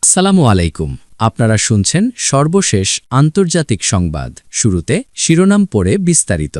আসসালামু আলাইকুম। আপনারা শুনছেন সর্বশেষ আন্তর্জাতিক সংবাদ। শুরুতে শিরোনাম পড়ে বিস্তারিত।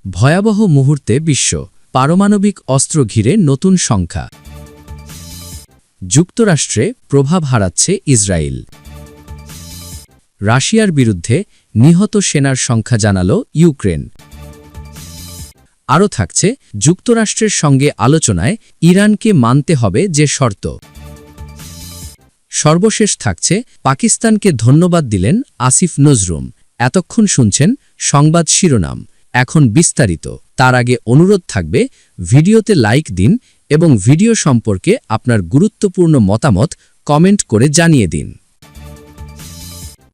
ভয়াবহ মুহূর্তে বিশ্ব, পারমাণবিক অস্ত্র ঘিরে নতুন সংখ্যা। যুক্তরাষ্ট্রে প্রভাব হারাচ্ছে ইসরায়েল। রাশিয়ার বিরুদ্ধে নিহত সেনার সংখ্যা জানাল ইউক্রেন। আরও থাকছে যুক্তরাষ্ট্রের সঙ্গে আলোচনায় ইরানকে মানতে হবে যে শর্ত। সর্বশেষ থাকছে পাকিস্তানকে ধন্যবাদ দিলেন আসিফ নজরুম। এতক্ষণ শুনছেন সংবাদ শিরোনাম, এখন বিস্তারিত। তার আগে অনুরোধ থাকবে ভিডিওতে লাইক দিন এবং ভিডিও সম্পর্কে আপনার গুরুত্বপূর্ণ মতামত কমেন্ট করে জানিয়ে দিন।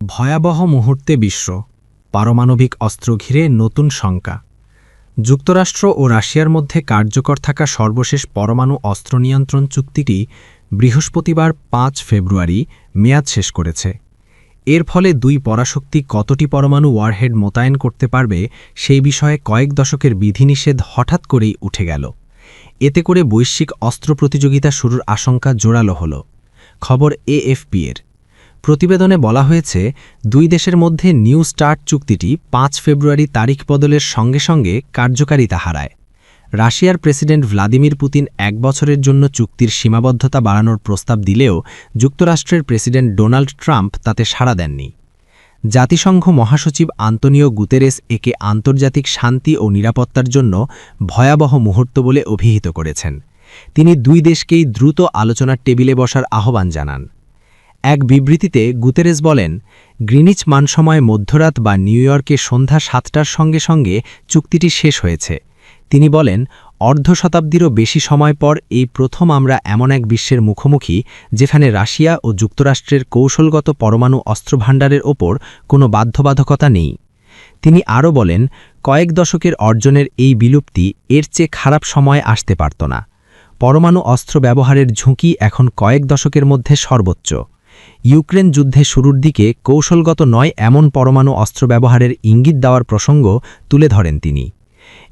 ভয়াবহ মুহূর্তে বিশ্ব, পারমাণবিক অস্ত্র ঘিরে নতুন শঙ্কা। যুক্তরাষ্ট্র ও রাশিয়ার মধ্যে কার্যকর থাকা সর্বশেষ পরমাণু অস্ত্র নিয়ন্ত্রণ চুক্তিটি বৃহস্পতিবার ৫ ফেব্রুয়ারি মেয়াদ শেষ করেছে। এর ফলে দুই পরাশক্তি কতটি পরমাণু ওয়ারহেড মোতায়েন করতে পারবে সেই বিষয়ে কয়েক দশকের বিধিনিষেধ হঠাৎ করেই উঠে গেল। এতে করে বৈশ্বিক অস্ত্র প্রতিযোগিতা শুরুর আশঙ্কা জোরালো হল। খবর এএফপি-এর প্রতিবেদনে বলা হয়েছে, দুই দেশের মধ্যে নিউ স্টার্ট চুক্তিটি ৫ ফেব্রুয়ারি তারিখ বদলের সঙ্গে সঙ্গে কার্যকারিতা হারায়। রাশিয়ার প্রেসিডেন্ট ভ্লাদিমির পুতিন ১ বছরের জন্য চুক্তির সীমাবদ্ধতা বাড়ানোর প্রস্তাব দিলেও যুক্তরাষ্ট্রের প্রেসিডেন্ট ডোনাল্ড ট্রাম্প তাতে সাড়া দেননি। জাতিসংঘ মহাসচিব আন্তোনিও গুতেরেস একে আন্তর্জাতিক শান্তি ও নিরাপত্তার জন্য ভয়াবহ মুহূর্ত বলে অভিহিত করেছেন। তিনি দুই দেশকেই দ্রুত আলোচনার টেবিলে বসার আহ্বান জানান। এক বিবৃতিতে গুতেরেস বলেন, গ্রিনিচ মানসময় মধ্যরাত বা নিউ ইয়র্কে সন্ধ্যা ৭টার সঙ্গে সঙ্গে চুক্তিটি শেষ হয়েছে। তিনি বলেন, অর্ধ শতাব্দীরও বেশি সময় পর এই প্রথম আমরা এমন এক বিশ্বের মুখোমুখি যেখানে রাশিয়া ও যুক্তরাষ্ট্রের কৌশলগত পরমাণু অস্ত্রভাণ্ডারের ওপর কোনো বাধ্যবাধকতা নেই। তিনি আরও বলেন, কয়েক দশকের অর্জনের এই বিলুপ্তি এর চেয়ে খারাপ সময় আসতে পারত না। পরমাণু অস্ত্র ব্যবহারের ঝুঁকি এখন কয়েক দশকের মধ্যে সর্বোচ্চ। ইউক্রেন যুদ্ধে শুরুর দিকে কৌশলগত নয় এমন পরমাণু অস্ত্র ব্যবহারের ইঙ্গিত দেওয়ার প্রসঙ্গ তুলে ধরেন তিনি।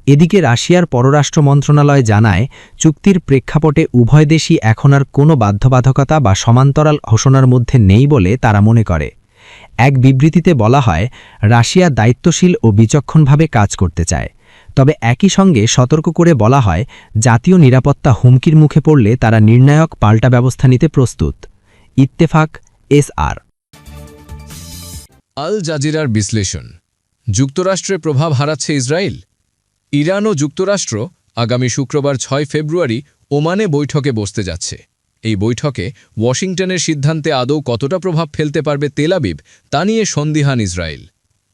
এদিকে রাশিয়ার পররাষ্ট্র মন্ত্রণালয় জানায়, চুক্তির প্রেক্ষাপটে উভয় দেশই এখন আর কোনো বাধ্যবাধকতা বা সমান্তরাল ঘোষণার মধ্যে নেই বলে তারা মনে করে। এক বিবৃতিতে বলা হয়, রাশিয়া দায়িত্বশীল ও বিচক্ষণভাবে কাজ করতে চায়, তবে একই সঙ্গে সতর্ক করে বলা হয়, জাতীয় নিরাপত্তা হুমকির মুখে পড়লে তারা নির্ণায়ক পাল্টা ব্যবস্থা নিতে প্রস্তুত। ইত্তেফাক এসআর। আল জাজিরার বিশ্লেষণ, যুক্তরাষ্ট্রে প্রভাব হারাচ্ছে ইসরায়েল। ইরান ও যুক্তরাষ্ট্র আগামী শুক্রবার ৬ ফেব্রুয়ারি ওমানে বৈঠকে বসতে যাচ্ছে। এই বৈঠকে ওয়াশিংটনের সিদ্ধান্তে আদৌ কতটা প্রভাব ফেলতে পারবে তেল আবিব তা নিয়ে সন্দিহান ইসরায়েল।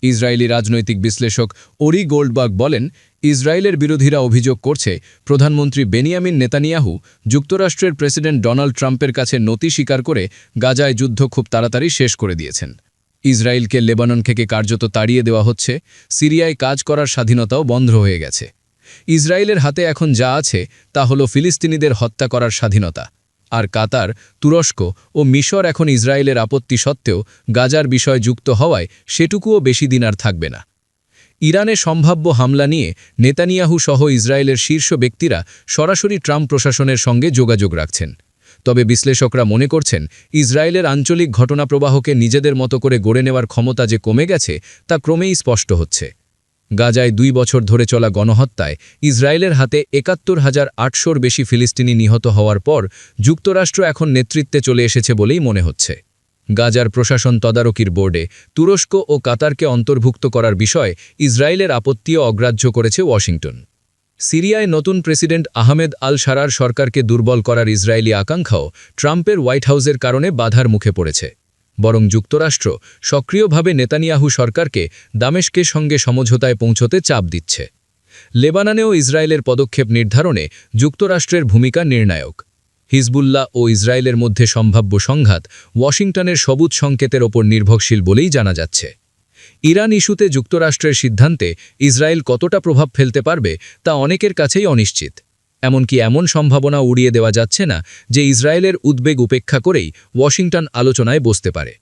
ইসরায়েলি রাজনৈতিক বিশ্লেষক ওরি গোল্ডবার্গ বলেন, ইসরায়েলের বিরোধীরা অভিযোগ করছে প্রধানমন্ত্রী বেনিয়ামিন নেতানিয়াহু যুক্তরাষ্ট্রের প্রেসিডেন্ট ডোনাল্ড ট্রাম্পের কাছে নতি স্বীকার করে গাজায় যুদ্ধ খুব তাড়াতাড়ি শেষ করে দিয়েছেন। ইসরায়েলকে লেবানন থেকে কার্যত তাড়িয়ে দেওয়া হচ্ছে, সিরিয়ায় কাজ করার স্বাধীনতাও বন্ধ হয়ে গেছে। ইসরায়েলের হাতে এখন যা আছে তা হল ফিলিস্তিনিদের হত্যা করার স্বাধীনতা। আর কাতার, তুরস্ক ও মিশর এখন ইসরায়েলের আপত্তি সত্ত্বেও গাজার বিষয় যুক্ত হওয়ায় সেটুকুও বেশি দিন আর থাকবে না। ইরানে সম্ভাব্য হামলা নিয়ে নেতানিয়াহু সহ ইসরায়েলের শীর্ষ ব্যক্তিরা সরাসরি ট্রাম্প প্রশাসনের সঙ্গে যোগাযোগ রাখছেন। তবে বিশ্লেষকরা মনে করছেন, ইসরায়েলের আঞ্চলিক ঘটনাপ্রবাহকে নিজেদের মতো করে গড়ে নেওয়ার ক্ষমতা যে কমে গেছে তা ক্রমেই স্পষ্ট হচ্ছে। গাজায় ২ বছর ধরে চলা গণহত্যায় ইসরায়েলের হাতে ৭১,৮০০-র বেশি ফিলিস্তিনি নিহত হওয়ার পর যুক্তরাষ্ট্র এখন নেতৃত্বে চলে এসেছে বলেই মনে হচ্ছে। গাজার প্রশাসন তদারকির বোর্ডে তুরস্ক ও কাতারকে অন্তর্ভুক্ত করার বিষয়ে ইসরায়েলের আপত্তিও অগ্রাহ্য করেছে ওয়াশিংটন। সিরিয়ায় নতুন প্রেসিডেন্ট আহমেদ আল শারার সরকারকে দুর্বল করার ইসরায়েলি আকাঙ্ক্ষাও ট্রাম্পের হোয়াইট হাউসের কারণে বাধার মুখে পড়েছে। বরং যুক্তরাষ্ট্র সক্রিয়ভাবে নেতানিয়াহু সরকারকে দামেস্কের সঙ্গে সমঝোতায় পৌঁছতে চাপ দিচ্ছে। লেবাননেও ইসরায়েলের পদক্ষেপ নির্ধারণে যুক্তরাষ্ট্রের ভূমিকা নির্ণায়ক। হিজবুল্লাহ ও ইসরায়েলের মধ্যে সম্ভাব্য সংঘাত ওয়াশিংটনের সবুজ সংকেতের ওপর নির্ভরশীল বলেই জানা যাচ্ছে। ইরান ইস্যুতে যুক্তরাষ্ট্রের সিদ্ধান্তে ইসরায়েল কতটা প্রভাব ফেলতে পারবে তা অনেকের কাছেই অনিশ্চিত। এমনকি এমন সম্ভাবনা উড়িয়ে দেওয়া যাচ্ছে না যে ইসরায়েলের উদ্বেগ উপেক্ষা করেই ওয়াশিংটন আলোচনায় বসতে পারে।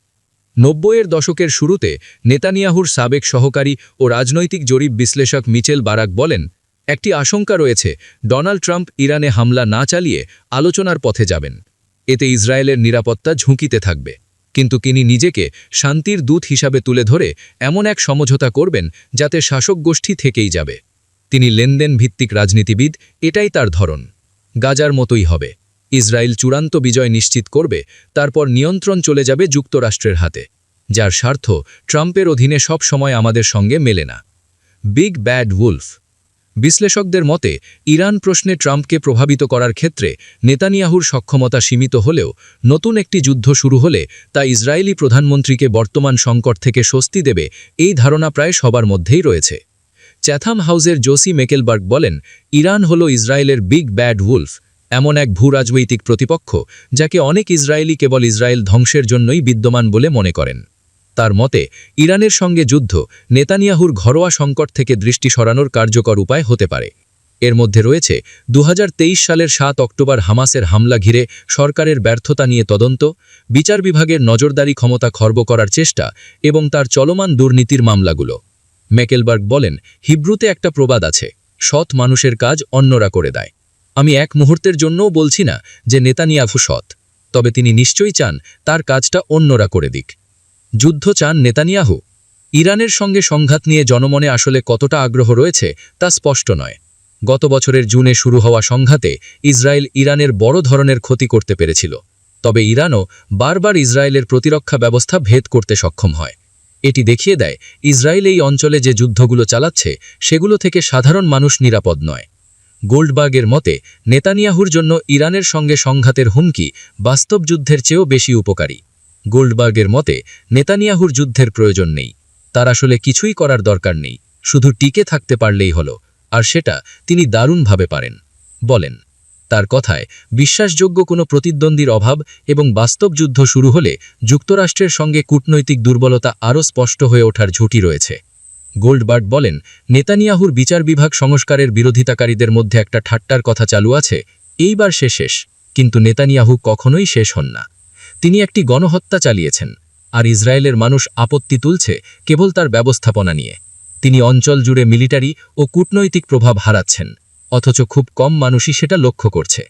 ৯০-এর দশকের শুরুতে নেতানিয়াহুর সাবেক সহকারী ও রাজনৈতিক জরিপ বিশ্লেষক মিচেল বারাক বলেন, একটি আশঙ্কা রয়েছে ডোনাল্ড ট্রাম্প ইরানে হামলা না চালিয়ে আলোচনার পথে যাবেন। এতে ইসরায়েলের নিরাপত্তা ঝুঁকিতে থাকবে, কিন্তু তিনি নিজেকে শান্তির দূত হিসাবে তুলে ধরে এমন এক সমঝোতা করবেন যাতে শাসক গোষ্ঠী থেকেই যাবে। তিনি লেনদেন ভিত্তিক রাজনীতিবিদ, এটাই তার ধরন। গাজার মতোই হবে। ইসরায়েল চূড়ান্ত বিজয় নিশ্চিত করবে, তারপর নিয়ন্ত্রণ চলে যাবে যুক্তরাষ্ট্রের হাতে, যার স্বার্থ ট্রাম্পের অধীনে সব সময় আমাদের সঙ্গে মেলে না। Big bad Wolf. বিশ্লেষকদের মতে ইরান প্রশ্নে ট্রাম্পকে প্রভাবিত করার ক্ষেত্রে নেতানিয়াহুর সক্ষমতা সীমিত হলেও নতুন একটি যুদ্ধ শুরু হলে তা ইসরায়েলি প্রধানমন্ত্রীকে বর্তমান সংকট থেকে স্বস্তি দেবে, এই ধারণা প্রায় সবার মধ্যেই রয়েছে। চ্যাথাম হাউসের জোসি মেকেলবার্গ বলেন, ইরান হল ইসরায়েলের বিগ ব্যাড উলফ, এমন এক ভূরাজনৈতিক প্রতিপক্ষ যাকে অনেক ইসরায়েলি কেবল ইসরায়েল ধ্বংসের জন্যই বিদ্যমান বলে মনে করেন। তার মতে ইরানের সঙ্গে যুদ্ধ নেতানিয়াহুর ঘরোয়া সংকট থেকে দৃষ্টি সরানোর কার্যকর উপায় হতে পারে। এর মধ্যে রয়েছে 2023 সালের 7 অক্টোবর হামাসের হামলা ঘিরে সরকারের ব্যর্থতা নিয়ে তদন্ত, বিচার বিভাগের নজরদারি ক্ষমতা খর্ব করার চেষ্টা এবং তার চলমান দুর্নীতির মামলাগুলো। মেকেলবার্গ বলেন, হিব্রুতে একটা প্রবাদ আছে, সৎ মানুষের কাজ অন্যরা করে দেয়। আমি এক মুহূর্তের জন্যও বলছি না যে নেতানিয়াহু সৎ, তবে তিনি নিশ্চয়ই চান তার কাজটা অন্যরা করে দিক। যুদ্ধ চান নেতানিয়াহু? ইরানের সঙ্গে সংঘাত নিয়ে জনমনে আসলে কতটা আগ্রহ রয়েছে তা স্পষ্ট নয়। গত বছরের জুনে শুরু হওয়া সংঘাতে ইসরায়েল ইরানের বড় ধরনের ক্ষতি করতে পেরেছিল, তবে ইরানও বারবার ইসরায়েলের প্রতিরক্ষা ব্যবস্থা ভেদ করতে সক্ষম হয়। এটি দেখিয়ে দেয় ইসরায়েল এই অঞ্চলে যে যুদ্ধগুলো চালাচ্ছে সেগুলো থেকে সাধারণ মানুষ নিরাপদ নয়। গোল্ডবার্গের মতে নেতানিয়াহুর জন্য ইরানের সঙ্গে সংঘাতের হুমকি বাস্তব যুদ্ধের চেয়েও বেশি উপকারী। গোল্ডবার্গের মতে নেতানিয়াহুর যুদ্ধের প্রয়োজন নেই, তার আসলে কিছুই করার দরকার নেই, শুধু টিকে থাকতে পারলেই হলো, আর সেটা তিনি দারুণভাবে পারেন। বলেন, তার কথায় বিশ্বাসযোগ্য কোনো প্রতিদ্বন্দ্বীর অভাব এবং বাস্তব যুদ্ধ শুরু হলে যুক্তরাষ্ট্রের সঙ্গে কূটনৈতিক দুর্বলতা আরও স্পষ্ট হয়ে ওঠার ঝুঁকি রয়েছে। গোল্ডবার্গ বলেন, নেতানিয়াহুর বিচার বিভাগ সংস্কারের বিরোধিতাকারীদের মধ্যে একটা ঠাট্টার কথা চালু আছে, এইবার সে শেষ, কিন্তু নেতানিয়াহু কখনোই শেষ হন না। তিনি একটি গণহত্যা চালিয়েছেন, আর ইসরায়েলের মানুষ আপত্তি তুলছে কেবল তার ব্যবস্থাপনা নিয়ে। তিনি অঞ্চল জুড়ে মিলিটারি ও কূটনৈতিক প্রভাব হারাচ্ছেন, অথচ খুব কম মানুষই সেটা লক্ষ্য করছে।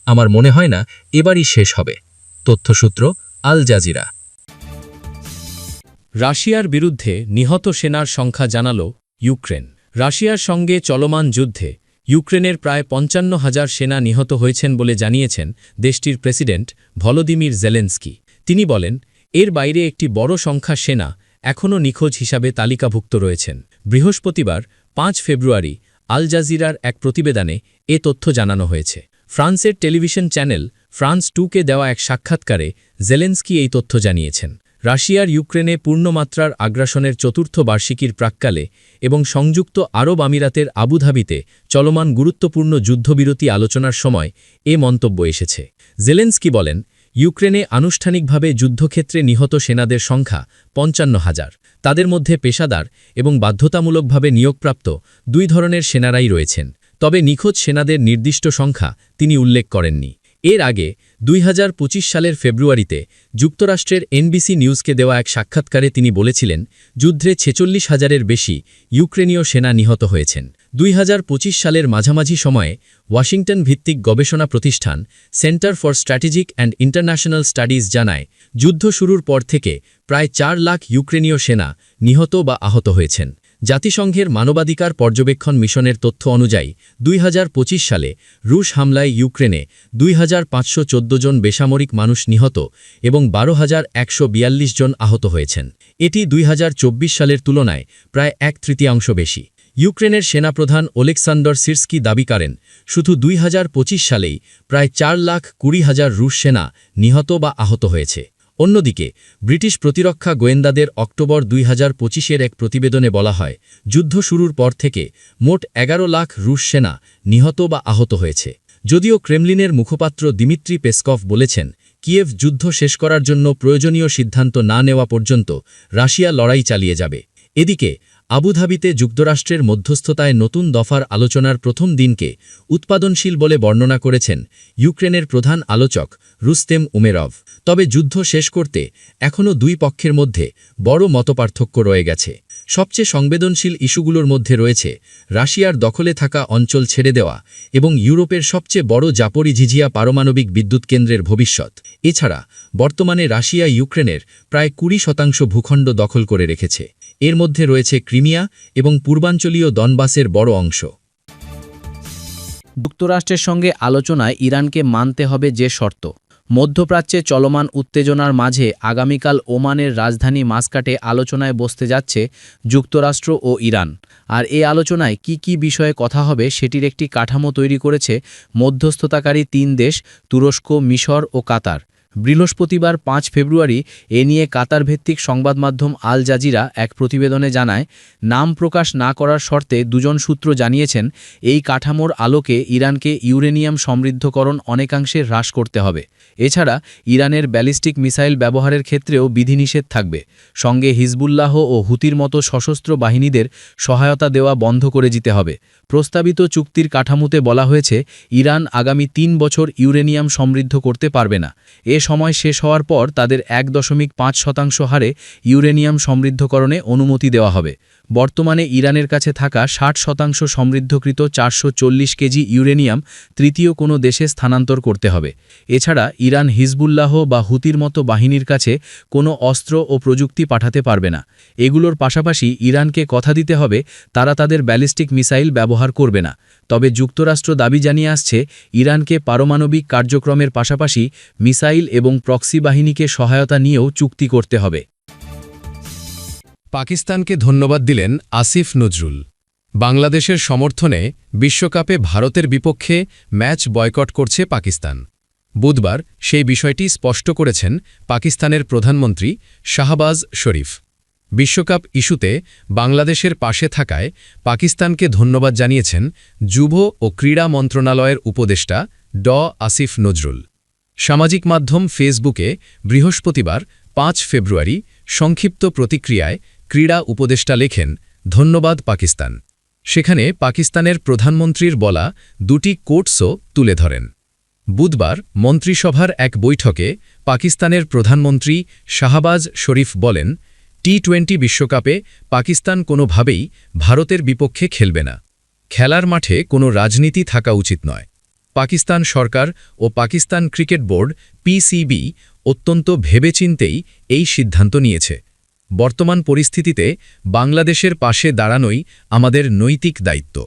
আমার মনে হয় না এবারই শেষ হবে। তথ্যসূত্র আল জাজিরা। রাশিয়ার বিরুদ্ধে নিহত সেনার সংখ্যা জানাল ইউক্রেন। রাশিয়ার সঙ্গে চলমান যুদ্ধে ইউক্রেনের প্রায় 55,000 সেনা নিহত হয়েছেন বলে জানিয়েছেন দেশটির প্রেসিডেন্ট ভলোদিমির জেলেনস্কি। তিনি বলেন, এর বাইরে একটি বড় সংখ্যা সেনা এখনও নিখোঁজ হিসাবে তালিকাভুক্ত রয়েছেন। বৃহস্পতিবার 5 ফেব্রুয়ারি আল জাজিরার এক প্রতিবেদনে এ তথ্য জানানো হয়েছে। ফ্রান্সের টেলিভিশন চ্যানেল ফ্রান্স 2কে দেওয়া এক সাক্ষাৎকারে জেলেনস্কি এই তথ্য জানিয়েছেন। রাশিয়ার ইউক্রেনে পূর্ণমাত্রার আগ্রাসনের চতুর্থ বার্ষিকীর প্রাক্কালে এবং সংযুক্ত আরব আমিরাতের আবুধাবিতে চলমান গুরুত্বপূর্ণ যুদ্ধবিরতি আলোচনার সময় এ মন্তব্য এসেছে। জেলেনস্কি বলেন, ইউক্রেনে আনুষ্ঠানিকভাবে যুদ্ধক্ষেত্রে নিহত সেনাদের সংখ্যা 55,000। তাদের মধ্যে পেশাদার এবং বাধ্যতামূলকভাবে নিয়োগপ্রাপ্ত 2 ধরনের সেনারাই রয়েছেন, তবে নিখোঁজ সেনাদের নির্দিষ্ট সংখ্যা তিনি উল্লেখ করেননি। এর আগে 2025 সালের ফেব্রুয়ারিতে যুক্তরাষ্ট্রের NBC নিউজকে দেওয়া এক সাক্ষাৎকারে তিনি বলেছিলেন, যুদ্ধে 46,000-এর বেশি ইউক্রেনীয় সেনা নিহত হয়েছেন। 2025 সালের মাঝামাঝি সময়ে ওয়াশিংটন ভিত্তিক গবেষণা প্রতিষ্ঠান centre for strategic and international studies জানায়, যুদ্ধ শুরুর পর থেকে প্রায় 4 লাখ ইউক্রেনীয় সেনা নিহত বা আহত হয়েছেন। জাতিসংঘের মানবাধিকার পর্যবেক্ষণ মিশনের তথ্য অনুযায়ী 2025 সালে রুশ হামলায় ইউক্রেনে 2,514 জন বেসামরিক মানুষ নিহত এবং 12,142 জন আহত হয়েছেন। এটি 2024 সালের তুলনায় প্রায় 1/3 বেশি। ইউক্রেনের সেনাপ্রধান ওলেক্সান্ডর সিরস্কি দাবি করেন, শুধু 2025 সালেই প্রায় 4,20,000 রুশ সেনা নিহত বা আহত হয়েছে। অন্যদিকে ব্রিটিশ প্রতিরক্ষা গোয়েন্দাদের অক্টোবর 2025-এর এক প্রতিবেদনে বলা হয়, যুদ্ধ শুরুর পর থেকে মোট 11 লাখ রুশ সেনা নিহত বা আহত হয়েছে। যদিও ক্রেমলিনের মুখপাত্র দিমিত্রি পেসকভ বলেছেন, কিয়েভ যুদ্ধ শেষ করার জন্য প্রয়োজনীয় সিদ্ধান্ত না নেওয়া পর্যন্ত রাশিয়া লড়াই চালিয়ে যাবে। এদিকে আবুধাবিতে যুক্তরাষ্ট্রের মধ্যস্থতায় নতুন দফার আলোচনার প্রথম দিনকে উৎপাদনশীল বলে বর্ণনা করেছেন ইউক্রেনের প্রধান আলোচক রুস্তেম উমেরভ। তবে যুদ্ধ শেষ করতে এখনও 2 পক্ষের মধ্যে বড় মতপার্থক্য রয়ে গেছে। সবচেয়ে সংবেদনশীল ইস্যুগুলোর মধ্যে রয়েছে রাশিয়ার দখলে থাকা অঞ্চল ছেড়ে দেওয়া এবং ইউরোপের সবচেয়ে বড় জাপোরিঝিয়া পারমাণবিক বিদ্যুৎ কেন্দ্রের ভবিষ্যৎ। এছাড়া বর্তমানে রাশিয়া ইউক্রেনের প্রায় 20% ভূখণ্ড দখল করে রেখেছে। এর মধ্যে রয়েছে ক্রিমিয়া এবং পূর্বাঞ্চলীয় দনবাসের বড় অংশ। যুক্তরাষ্ট্রের সঙ্গে আলোচনায় ইরানকে মানতে হবে যে শর্ত। মধ্যপ্রাচ্যে চলমান উত্তেজনার মাঝে আগামীকাল ওমানের রাজধানী মাস্কাটে আলোচনায় বসতে যাচ্ছে যুক্তরাষ্ট্র ও ইরান। আর এই আলোচনায় কি কি বিষয়ে কথা হবে সেটির একটি কাঠামো তৈরি করেছে মধ্যস্থতাকারী 3 দেশ তুরস্ক, মিশর ও কাতার। বৃহস্পতিবার 5 ফেব্রুয়ারি এ নিয়ে কাতার ভিত্তিক সংবাদ মাধ্যম আল জাজিরা এক প্রতিবেদনে জানায়, নাম প্রকাশ না করার শর্তে 2 জন সূত্র জানিয়েছেন এই কাঠামোর আলোকে ইরানকে ইউরেনিয়াম সমৃদ্ধকরণ অনেকাংশে হ্রাস করতে হবে। এছাড়া ইরানের ব্যালিস্টিক মিসাইল ব্যবহারের ক্ষেত্রেও বিধিনিষেধ থাকবে। সঙ্গে হিজবুল্লাহ ও হুতির মতো সশস্ত্র বাহিনীদের সহায়তা দেওয়া বন্ধ করে দিতে হবে। প্রস্তাবিত চুক্তির কাঠামোতে বলা হয়েছে ইরান আগামী 3 বছর ইউরেনিয়াম সমৃদ্ধ করতে পারবে না। এ সময় শেষ হওয়ার পর তাদের 1.5% হারে ইউরেনিয়াম সমৃদ্ধকরণে অনুমতি দেওয়া হবে। বর্তমানে ইরানের কাছে থাকা 60% সমৃদ্ধকৃত 440 কেজি ইউরেনিয়াম তৃতীয় কোনো দেশে স্থানান্তর করতে হবে। এছাড়া ইরান হিজবুল্লাহ বা হুতির মতো বাহিনীর কাছে কোনো অস্ত্র ও প্রযুক্তি পাঠাতে পারবে না। এগুলোর পাশাপাশি ইরানকে কথা দিতে হবে তারা তাদের ব্যালিস্টিক মিসাইল ব্যবহার করবে না। তবে যুক্তরাষ্ট্র দাবি জানিয়ে আসছে ইরানকে পারমাণবিক কার্যক্রমের পাশাপাশি মিসাইল এবং প্রক্সি বাহিনীকে সহায়তা নিয়েও চুক্তি করতে হবে। পাকিস্তানকে ধন্যবাদ দিলেন আসিফ নজরুল। বাংলাদেশের সমর্থনে বিশ্বকাপে ভারতের বিপক্ষে ম্যাচ বয়কট করছে পাকিস্তান। বুধবার সেই বিষয়টি স্পষ্ট করেছেন পাকিস্তানের প্রধানমন্ত্রী শাহবাজ শরীফ। বিশ্বকাপ ইস্যুতে বাংলাদেশের পাশে থাকায় পাকিস্তানকে ধন্যবাদ জানিয়েছেন যুব ও ক্রীড়া মন্ত্রণালয়ের উপদেষ্টা আসিফ নজরুল। সামাজিক মাধ্যম ফেসবুকে বৃহস্পতিবার 5 ফেব্রুয়ারি সংক্ষিপ্ত প্রতিক্রিয়ায় ক্রীড়া উপদেষ্টা লেখেন, ধন্যবাদ পাকিস্তান। সেখানে পাকিস্তানের প্রধানমন্ত্রীর বলা 2টি কোটসও তুলে ধরেন। বুধবার মন্ত্রিসভার এক বৈঠকে পাকিস্তানের প্রধানমন্ত্রী শাহবাজ শরীফ বলেন, টি-20 বিশ্বকাপে পাকিস্তান কোনোভাবেই ভারতের বিপক্ষে খেলবে না। খেলার মাঠে কোনো রাজনীতি থাকা উচিত নয়। পাকিস্তান সরকার ও পাকিস্তান ক্রিকেট বোর্ড পিসিবি অত্যন্ত ভেবেচিন্তেই এই সিদ্ধান্ত নিয়েছে। বর্তমান পরিস্থিতিতে বাংলাদেশের পাশে দাঁড়ানোই আমাদের নৈতিক দায়িত্ব।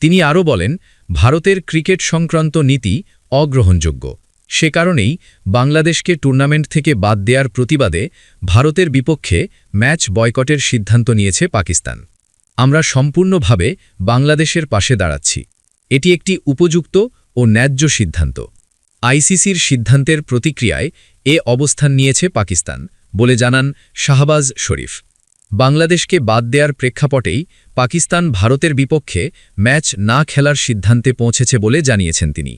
তিনি আরও বলেন, ভারতের ক্রিকেট সংক্রান্ত নীতি অগ্রহণযোগ্য। সে কারণেই বাংলাদেশকে টুর্নামেন্ট থেকে বাদ দেওয়ার প্রতিবাদে ভারতের বিপক্ষে ম্যাচ বয়কটের সিদ্ধান্ত নিয়েছে পাকিস্তান। আমরা সম্পূর্ণভাবে বাংলাদেশের পাশে দাঁড়াচ্ছি। এটি একটি উপযুক্ত ও ন্যায্য সিদ্ধান্ত। আইসিসির সিদ্ধান্তের প্রতিক্রিয়ায় এ অবস্থান নিয়েছে পাকিস্তান বলে জানান শাহবাজ শরীফ। বাংলাদেশকে বাদ দেওয়ার প্রেক্ষাপটেই পাকিস্তান ভারতের বিপক্ষে ম্যাচ না খেলার সিদ্ধান্তে পৌঁছেছে বলে জানিয়েছেন তিনি।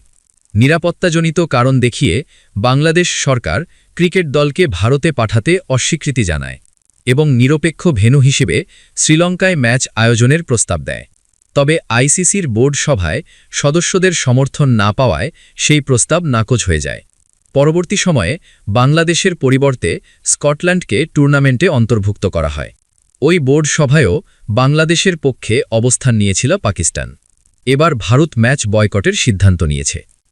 নিরাপত্তাজনিত কারণ দেখিয়ে বাংলাদেশ সরকার ক্রিকেট দলকে ভারতে পাঠাতে অস্বীকৃতি জানায় এবং নিরপেক্ষ ভেন্যু হিসেবে শ্রীলঙ্কায় ম্যাচ আয়োজনের প্রস্তাব দেয়। তবে আইসিসির বোর্ড সভায় সদস্যদের সমর্থন না পাওয়ায় সেই প্রস্তাব নাকচ হয়ে যায়। পরবর্তী সময়ে বাংলাদেশের পরিবর্তে স্কটল্যান্ডকে টুর্নামেন্টে অন্তর্ভুক্ত করা হয়। ওই বোর্ড সভায়ও বাংলাদেশের পক্ষে অবস্থান নিয়েছিল পাকিস্তান। এবার ভারত ম্যাচ বয়কটের সিদ্ধান্ত নিয়েছে।